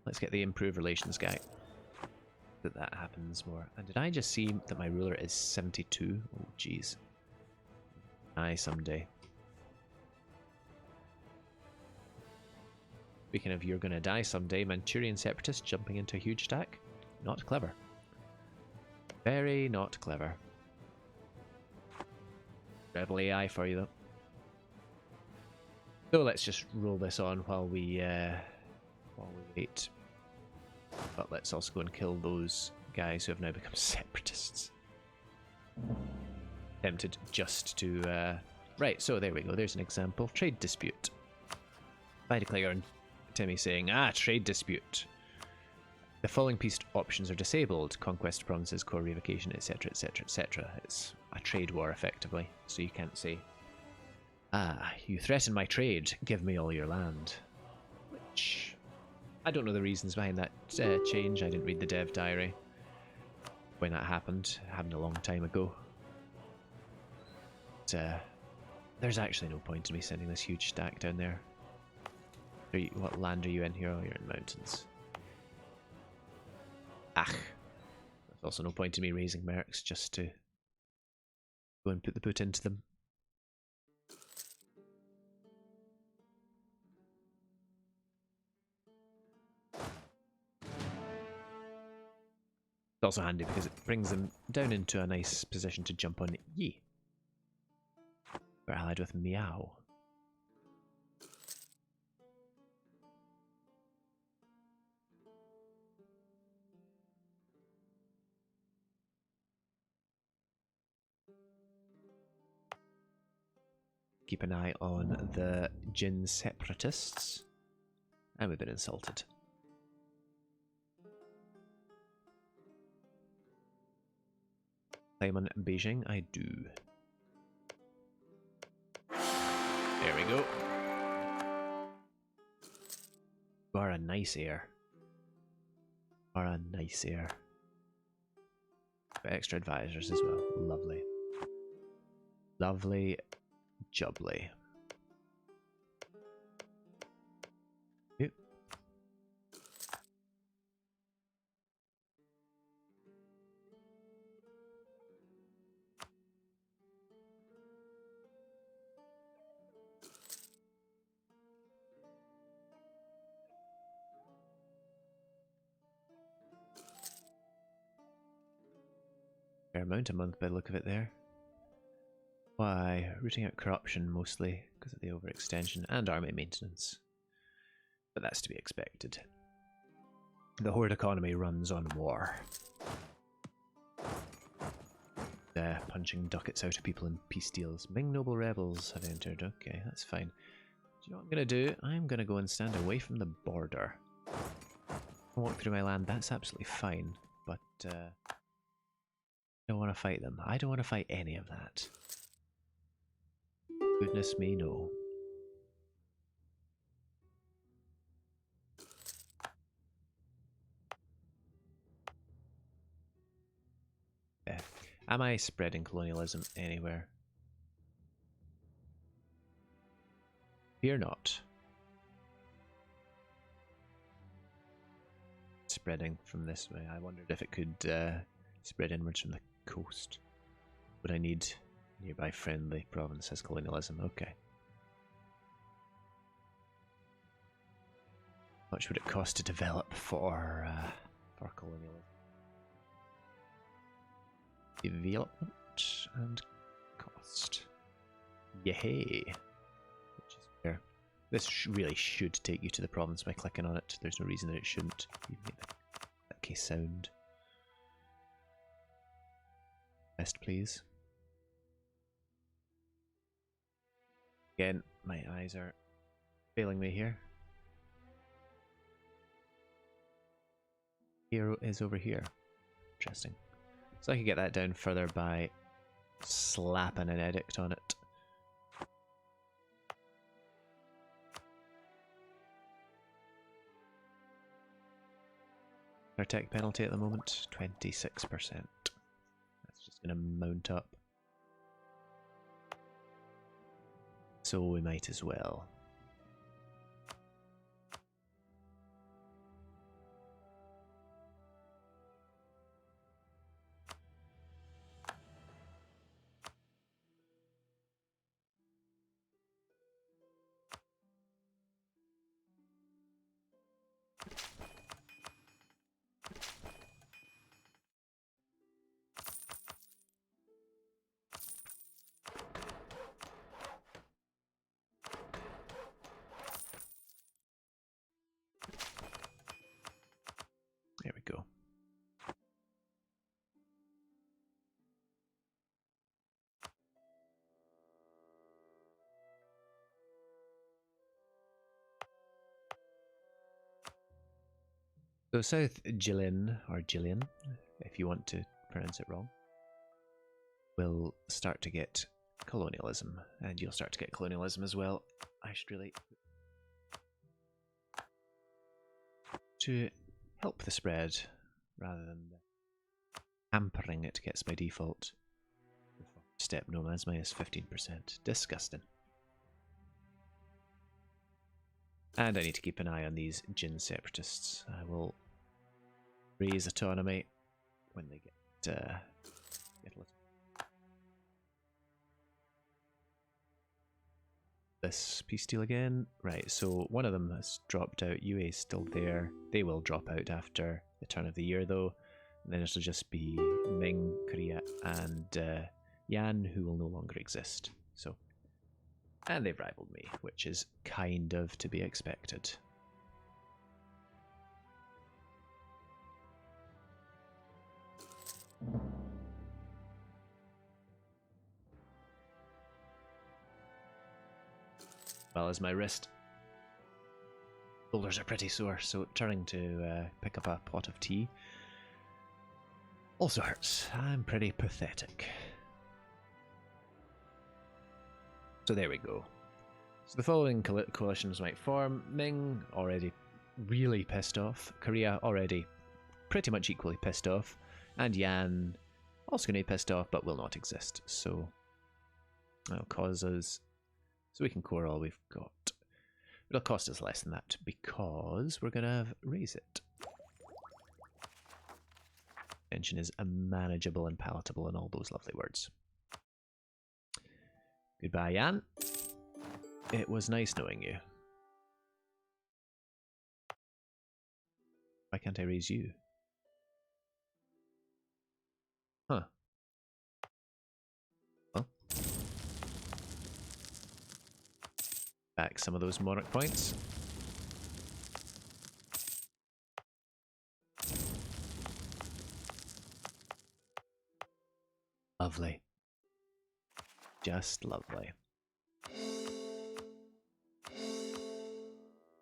Let's get the improved relations guy. That happens more. And did I just see that my ruler is 72? Oh, jeez. Aye, someday. Speaking of you're gonna die someday, Manchurian separatists jumping into a huge stack? Not clever. Very not clever. Rebel AI for you, though. So let's just roll this on while we wait. But let's also go and kill those guys who have now become separatists. Tempted just to... Right, so there we go. There's an example. Trade dispute. Videclager and Timmy saying, trade dispute. The following peace options are disabled. Conquest provinces, core revocation, etc, etc, etc. It's a trade war, effectively. So you can't say, you threaten my trade. Give me all your land. Which... I don't know the reasons behind that change. I didn't read the dev diary when that happened. It happened a long time ago. But, there's actually no point in me sending this huge stack down there. What land are you in here? Oh, you're in mountains. There's also no point in me raising mercs just to go and put the boot into them. It's also handy because it brings them down into a nice position to jump on Yi. We're allied with Meow. Keep an eye on the Jin separatists. And we've been insulted. Claim on Beijing? I do. There we go. You are a nice heir. You are a nice heir. Got extra advisors as well. Lovely. Lovely jubbly. Yep. Fair amount a month by the look of it there. Why? Rooting out corruption mostly because of the overextension and army maintenance. But that's to be expected. The Horde economy runs on war. Punching ducats out of people in peace deals. Ming noble rebels have entered. Okay, that's fine. Do you know what I'm going to do? I'm going to go and stand away from the border. Walk through my land, that's absolutely fine. But, I don't want to fight them. I don't want to fight any of that. Goodness me, no. Am I spreading colonialism anywhere? Fear not. Spreading from this way. I wondered if it could spread inwards from the coast. Would I need nearby friendly provinces colonialism? Okay. How much would it cost to develop for colonialism? Development and cost. Yay! Which is fair. This really should take you to the province by clicking on it. There's no reason that it shouldn't. You make that case sound. Best, please. Again, my eyes are failing me here. Hero is over here. Interesting. So I could get that down further by slapping an edict on it. Our tech penalty at the moment, 26%. That's just going to mount up. So we might as well. So South Jilin, or Jillian, if you want to pronounce it wrong, will start to get colonialism, and you'll start to get colonialism as well. I should really... to help the spread, rather than hampering it gets by default. Step nomads minus 15%. Disgusting. And I need to keep an eye on these Jin separatists. I will raise autonomy when they get a little... This peace deal again. Right, so one of them has dropped out. UA is still there. They will drop out after the turn of the year though. And then it'll just be Ming, Korea, and Yan, who will no longer exist. So, and they've rivaled me, which is kind of to be expected. Well, as my wrist shoulders are pretty sore, so turning to pick up a pot of tea also hurts. I'm pretty pathetic. So there we go. So the following coalitions might form. Ming, already really pissed off. Korea, already pretty much equally pissed off. And Yan, also going to be pissed off, but will not exist. So that'll cause us... So we can core all we've got. It'll cost us less than that, because we're going to raise it. Tension is manageable and palatable and all those lovely words. Goodbye, Yan. It was nice knowing you. Why can't I raise you? Huh. Well. Back some of those monarch points. Lovely. Just lovely.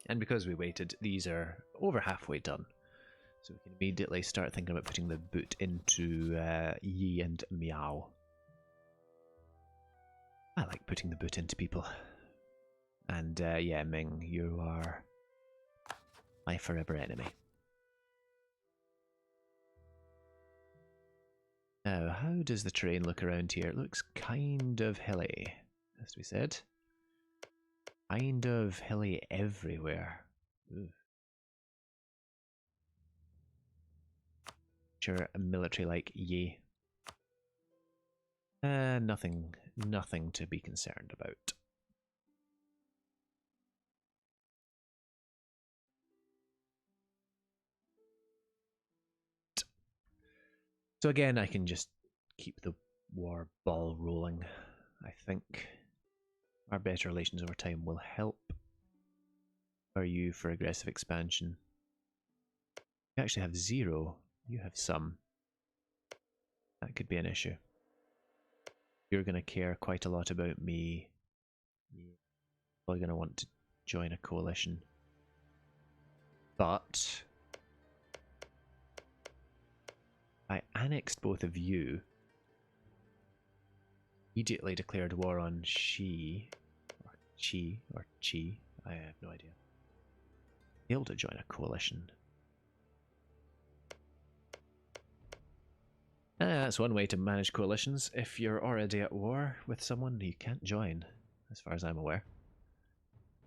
And because we waited, these are over halfway done. So we can immediately start thinking about putting the boot into Yi and Miao. I like putting the boot into people. And yeah, Ming, you are my forever enemy. Now, how does the terrain look around here? It looks kind of hilly, as we said. Kind of hilly everywhere. Ooh. Sure, a military like Yi. Nothing to be concerned about. So again, I can just keep the war ball rolling. I think our better relations over time will help. Are you for aggressive expansion? You actually have 0. You have some. That could be an issue. You're going to care quite a lot about me. You're probably going to want to join a coalition. But I annexed both of you. Immediately declared war on Chi, I have no idea. Be able to join a coalition. That's one way to manage coalitions. If you're already at war with someone, you can't join, as far as I'm aware.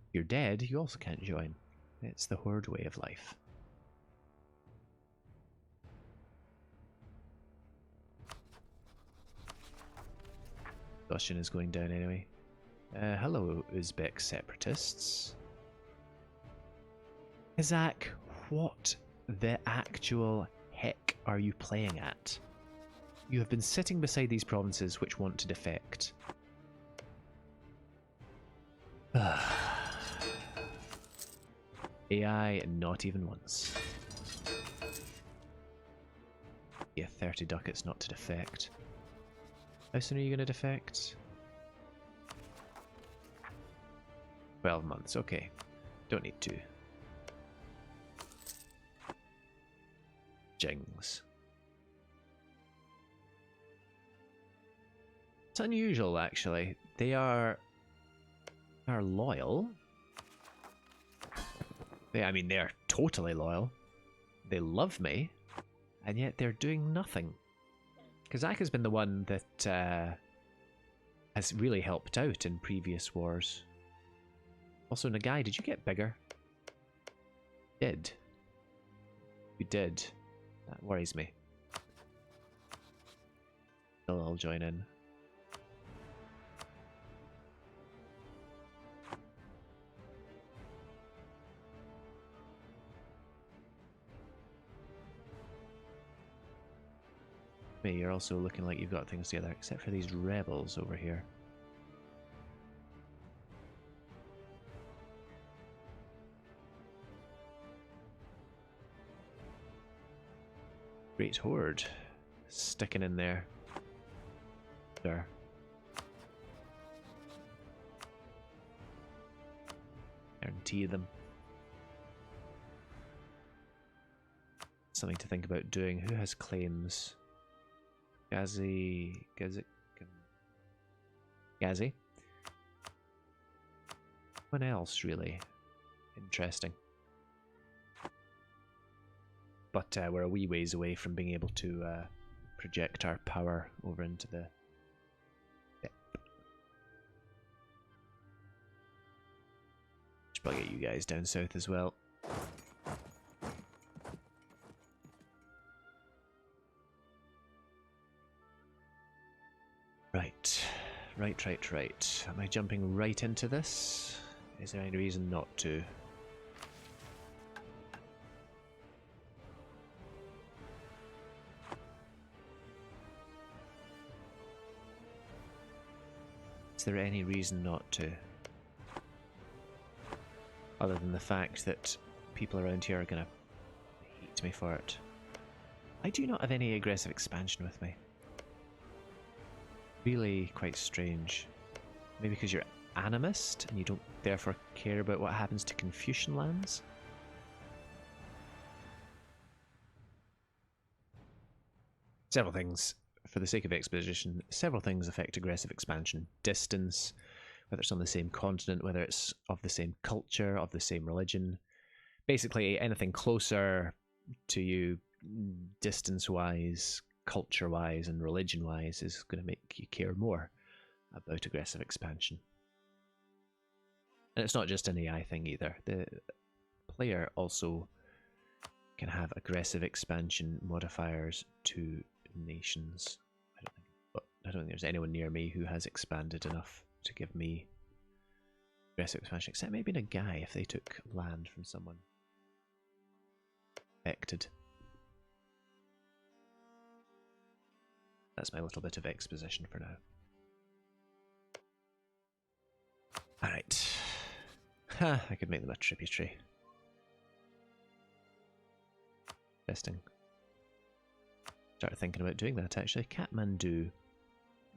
If you're dead, you also can't join. It's the Horde way of life. Exhaustion is going down anyway. Hello, Uzbek separatists. Isaac, what the actual heck are you playing at? You have been sitting beside these provinces which want to defect. AI, not even once. Yeah, 30 ducats not to defect. How soon are you going to defect? 12 months, okay. Don't need to. Jings. It's unusual, actually. They are loyal. I mean, they're totally loyal. They love me, and yet they're doing nothing. Kazaka's been the one that has really helped out in previous wars. Also, Nagai, did you get bigger? Did. You did. That worries me. I'll join in. You're also looking like you've got things together, except for these rebels over here. Great Horde sticking in there. There. Guarantee them. Something to think about doing. Who has claims? Gazi. What else really interesting? But we're a wee ways away from being able to project our power over into the depth. Should probably get you guys down south as well. Right. Am I jumping right into this? Is there any reason not to? Is there any reason not to? Other than the fact that people around here are going to hate me for it. I do not have any aggressive expansion with me. Really quite strange. Maybe because you're animist and you don't therefore care about what happens to Confucian lands? Several things, for the sake of exposition, several things affect aggressive expansion. Distance, whether it's on the same continent, whether it's of the same culture, of the same religion. Basically, anything closer to you, distance-wise, culture-wise, and religion-wise, is going to make you care more about aggressive expansion. And it's not just an AI thing either. The player also can have aggressive expansion modifiers to nations. I don't think there's anyone near me who has expanded enough to give me aggressive expansion, except maybe in a guy if they took land from someone affected. That's my little bit of exposition for now. Alright. I could make them a tributary. Interesting. Started thinking about doing that actually. Kathmandu.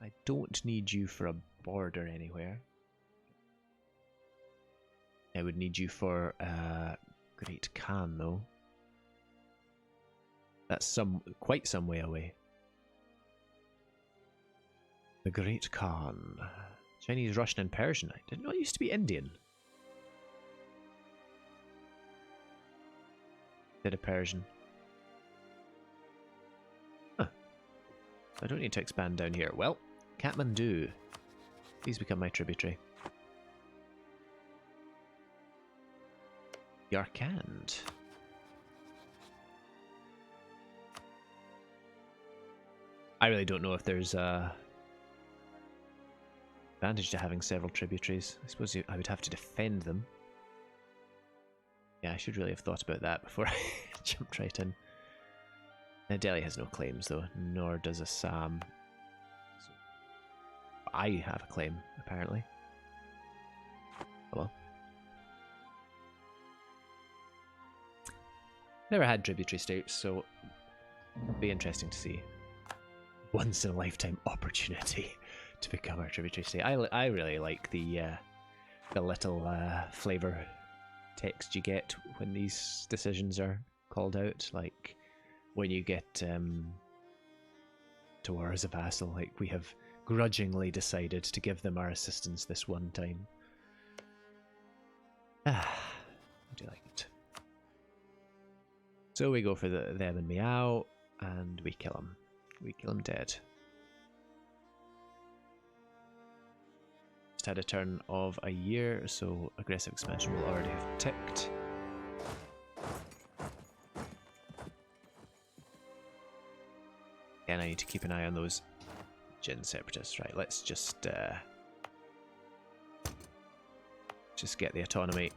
I don't need you for a border anywhere. I would need you for Great Khan though. That's quite some way away. The Great Khan. Chinese, Russian and Persian. I didn't know it used to be Indian. Did a Persian. Huh. I don't need to expand down here. Well, Kathmandu. Please become my tributary. Yarkand. I really don't know if there's a advantage to having several tributaries. I suppose I would have to defend them. Yeah, I should really have thought about that before I jumped right in. Now, Delhi has no claims though, nor does Assam. So I have a claim, apparently. Hello. Never had tributary states, so it'll be interesting to see. Once in a lifetime opportunity to become a tributary state. I really like the little flavor text you get when these decisions are called out. Like, when you get to war as a vassal. Like, we have grudgingly decided to give them our assistance this one time. I do like it. So we go for them and Meow, and we kill him. We kill him dead. Just had a turn of a year, so aggressive expansion will already have ticked. Again, I need to keep an eye on those Jin separatists. Right, let's just get the autonomy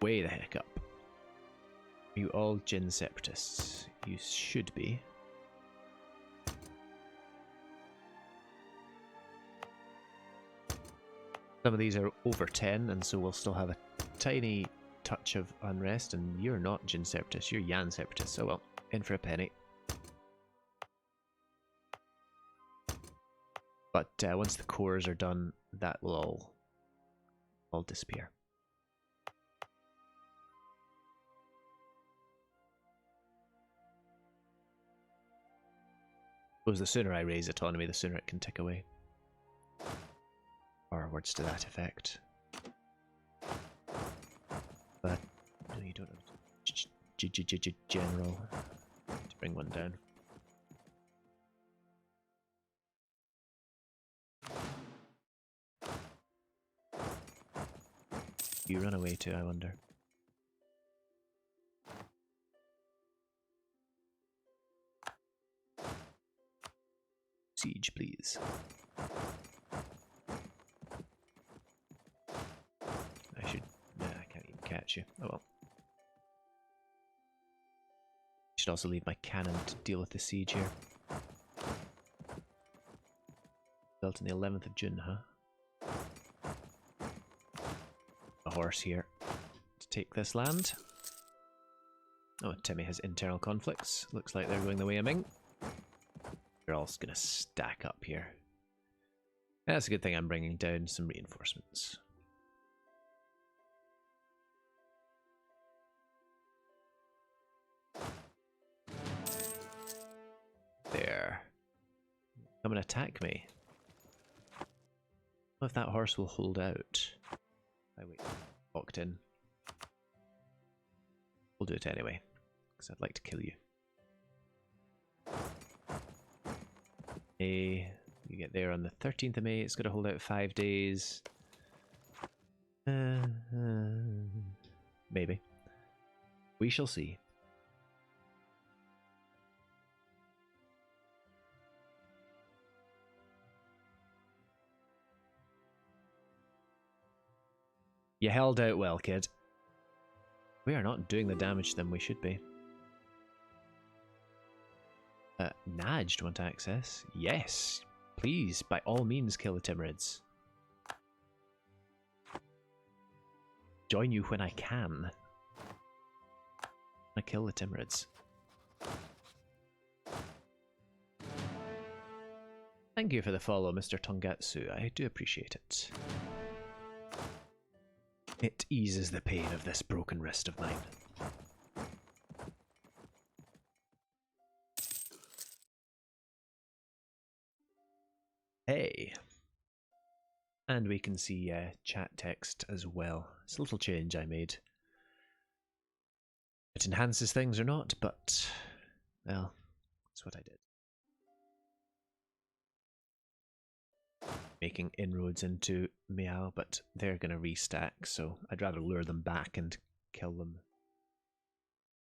way the heck up. Are you all Jin separatists? You should be. Some of these are over 10, and so we'll still have a tiny touch of unrest, and you're not Jin separatists, you're Yan separatists. So well, in for a penny. But once the cores are done, that will all disappear. I suppose the sooner I raise autonomy, the sooner it can tick away. Or words to that effect. But no, you don't have general to bring one down. You run away to, I wonder. Siege, please. I should... Nah, I can't even catch you. Oh well. Should also leave my cannon to deal with the siege here. Built on the 11th of June, huh? A horse here to take this land. Oh, Timmy has internal conflicts. Looks like they're going the way of Ming. They're all going to stack up here. That's a good thing I'm bringing down some reinforcements. There. Come and attack me. I don't know if that horse will hold out. I wait. Locked in. We'll do it anyway, because I'd like to kill you. You get there on the 13th of May. It's got to hold out 5 days. Maybe. We shall see. You held out well, kid. We are not doing the damage than we should be. Najd want access? Yes. Please, by all means, kill the Timurids. Join you when I can. I kill the Timurids. Thank you for the follow, Mr. Tongatsu. I do appreciate it. It eases the pain of this broken wrist of mine. Hey. And we can see chat text as well. It's a little change I made. It enhances things or not, but, well, that's what I did. Making inroads into Meow, but they're going to restack, so I'd rather lure them back and kill them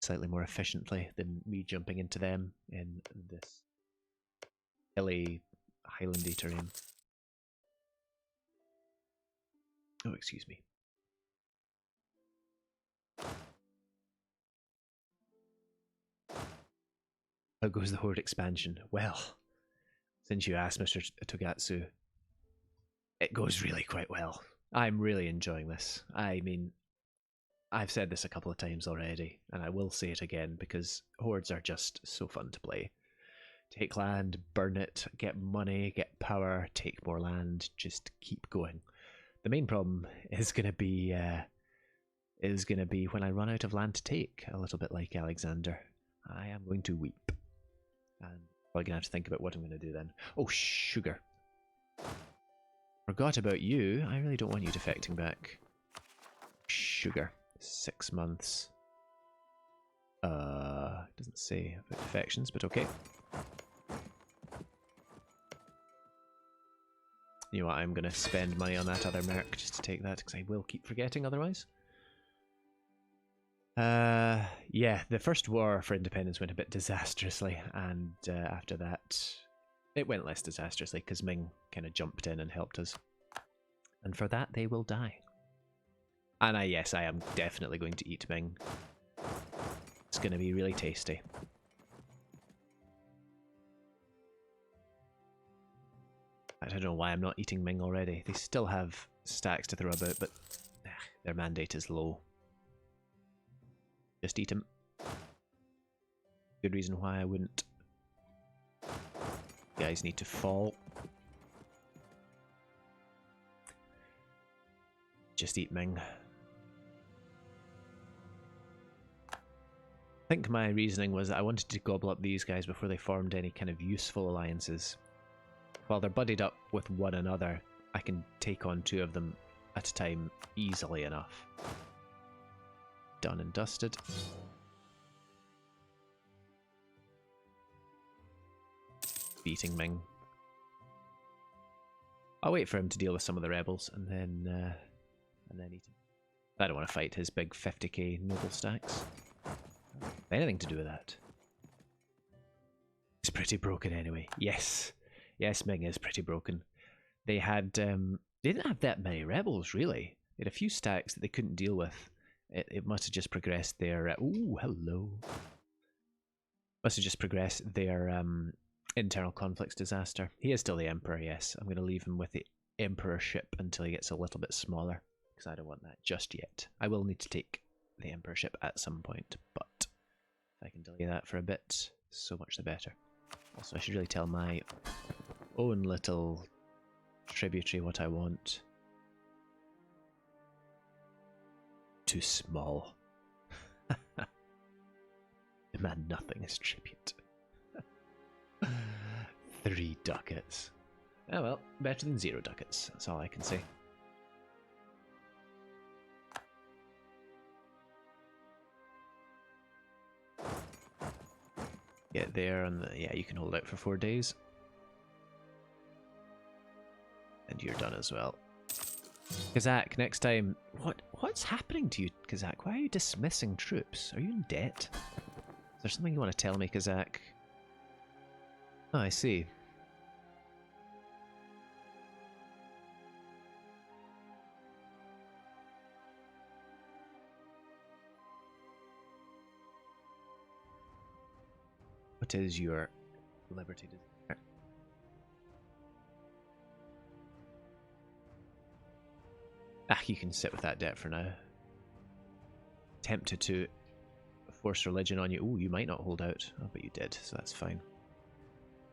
slightly more efficiently than me jumping into them in this hilly, highlandy terrain. Oh, excuse me. How goes the Horde expansion? Well, since you asked, Mr. Togatsu, it goes really quite well. I'm really enjoying this. I mean, I've said this a couple of times already, and I will say it again, because Hordes are just so fun to play. Take land, burn it, get money, get power, take more land, just keep going. The main problem is going to be when I run out of land to take, a little bit like Alexander. I am going to weep. And probably going to have to think about what I'm going to do then. Oh, sugar. Forgot about you. I really don't want you defecting back. Sugar. 6 months. Doesn't say about defections, but okay. You know what, I'm going to spend money on that other merc just to take that, because I will keep forgetting otherwise. Yeah, the first war for independence went a bit disastrously, and after that, it went less disastrously, because Ming kind of jumped in and helped us. And for that, they will die. And yes, I am definitely going to eat Ming. It's going to be really tasty. I don't know why I'm not eating Ming already. They still have stacks to throw about, but their mandate is low. Just eat them. Good reason why I wouldn't. You guys need to fall. Just eat Ming. I think my reasoning was that I wanted to gobble up these guys before they formed any kind of useful alliances. While they're buddied up with one another, I can take on 2 of them at a time easily enough. Done and dusted. Beating Ming. I'll wait for him to deal with some of the rebels and then eat him. I don't want to fight his big 50k noble stacks. Anything to do with that. It's pretty broken anyway. Yes. Yes, Ming is pretty broken. They had, they didn't have that many rebels, really. They had a few stacks that they couldn't deal with. It must have just progressed their, ooh, hello. Must have just progressed their, internal conflicts disaster. He is still the Emperor, yes. I'm going to leave him with the Emperorship until he gets a little bit smaller, because I don't want that just yet. I will need to take the Emperorship at some point, but if I can delay that for a bit, so much the better. Also, I should really tell my own little tributary what I want. Too small. Demand nothing as tribute. 3 ducats. Oh well, better than 0 ducats, that's all I can say. Get there and yeah, you can hold out for 4 days. And you're done as well. Kazakh, next time. What's happening to you, Kazakh? Why are you dismissing troops? Are you in debt? Is there something you want to tell me, Kazakh? Oh, I see. What is your liberty desire? Ah, you can sit with that debt for now. Tempted to force religion on you. Ooh, you might not hold out. Oh, but you did, so that's fine.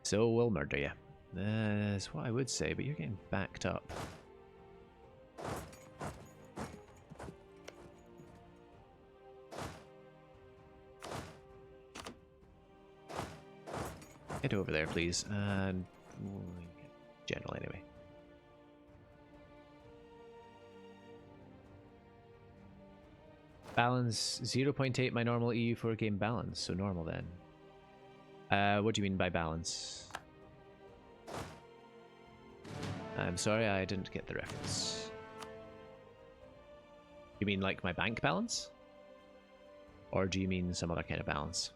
So we'll murder you. That's what I would say, but you're getting backed up. Head over there, please. And general, anyway. Balance 0.8 my normal EU4 game balance, so normal then. What do you mean by balance? I'm sorry, I didn't get the reference. You mean like my bank balance? Or do you mean some other kind of balance?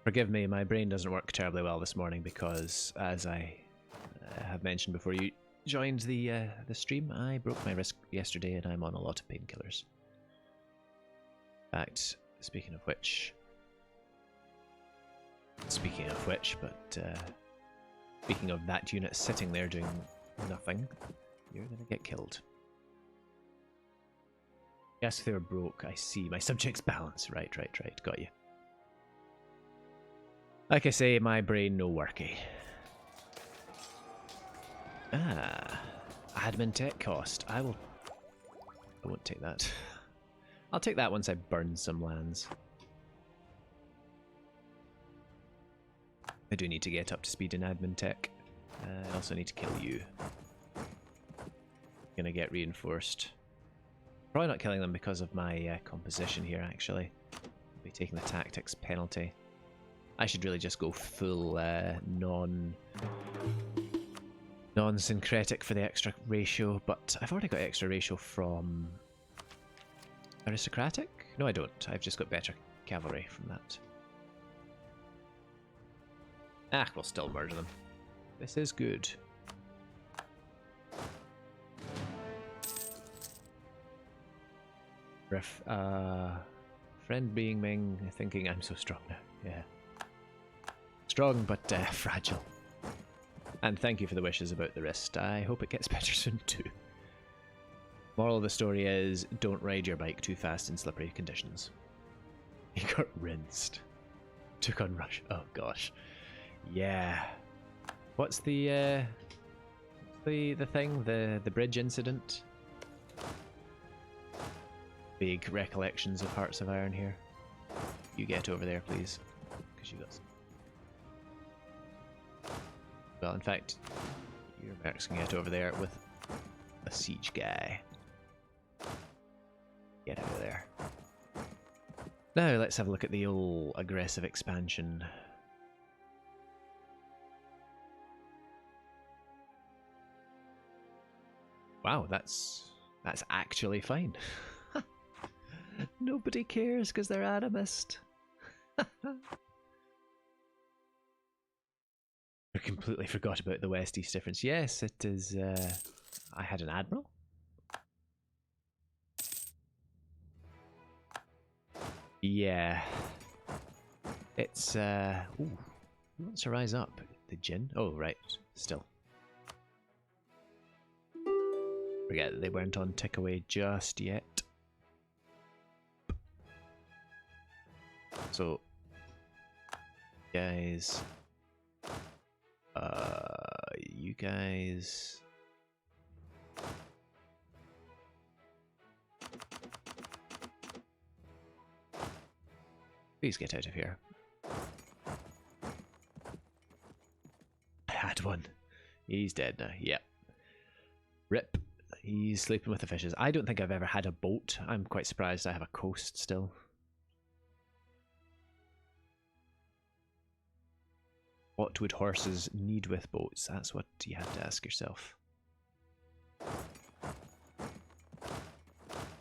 Forgive me, my brain doesn't work terribly well this morning because, as I have mentioned before you joined the stream, I broke my wrist yesterday and I'm on a lot of painkillers. In fact, speaking of which, but speaking of that unit sitting there doing nothing, you're gonna get killed. Yes, they were broke, I see. My subject's balance. Right, got you. Like I say, my brain no worky. Ah, admin tech cost. I won't take that. I'll take that once I burn some lands. I do need to get up to speed in admin tech. I also need to kill you. Gonna get reinforced. Probably not killing them because of my composition here, actually. I'll be taking the tactics penalty. I should really just go full non-syncretic for the extra ratio, but I've already got extra ratio from aristocratic? No, I don't. I've just got better cavalry from that. Ah, we'll still murder them. This is good. Friend being Ming, thinking I'm so strong now. Yeah. Strong, but fragile. And thank you for the wishes about the wrist. I hope it gets better soon too. Moral of the story is, don't ride your bike too fast in slippery conditions. He got rinsed. Took on Russia. Oh gosh. Yeah. What's the thing? The bridge incident? Vague recollections of Hearts of Iron here. You get over there, please. Because you got some. Well, in fact, your mercs can get over there with a siege guy. Get out of there. Now, let's have a look at the old aggressive expansion. Wow, that's actually fine. Nobody cares because they're animist. I completely forgot about the west-east difference. Yes, it is. I had an admiral. Yeah. It's ooh, who wants to rise up? The Jin? Oh right, still. Forget that they weren't on Tickaway just yet. So, guys, you guys, please get out of here. I had one. He's dead now. Yep. Rip. He's sleeping with the fishes. I don't think I've ever had a boat. I'm quite surprised I have a coast still. What would horses need with boats? That's what you have to ask yourself.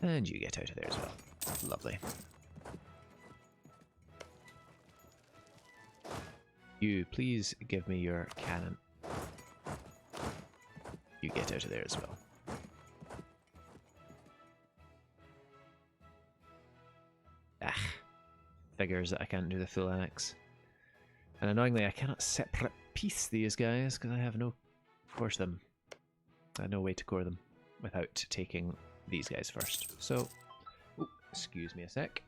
And you get out of there as well. Lovely. You, please give me your cannon. You get out of there as well. Ah. Figures that I can't do the full annex. And annoyingly, I cannot separate piece these guys because I have no course them. I have no way to core them without taking these guys first. So, ooh, excuse me a sec.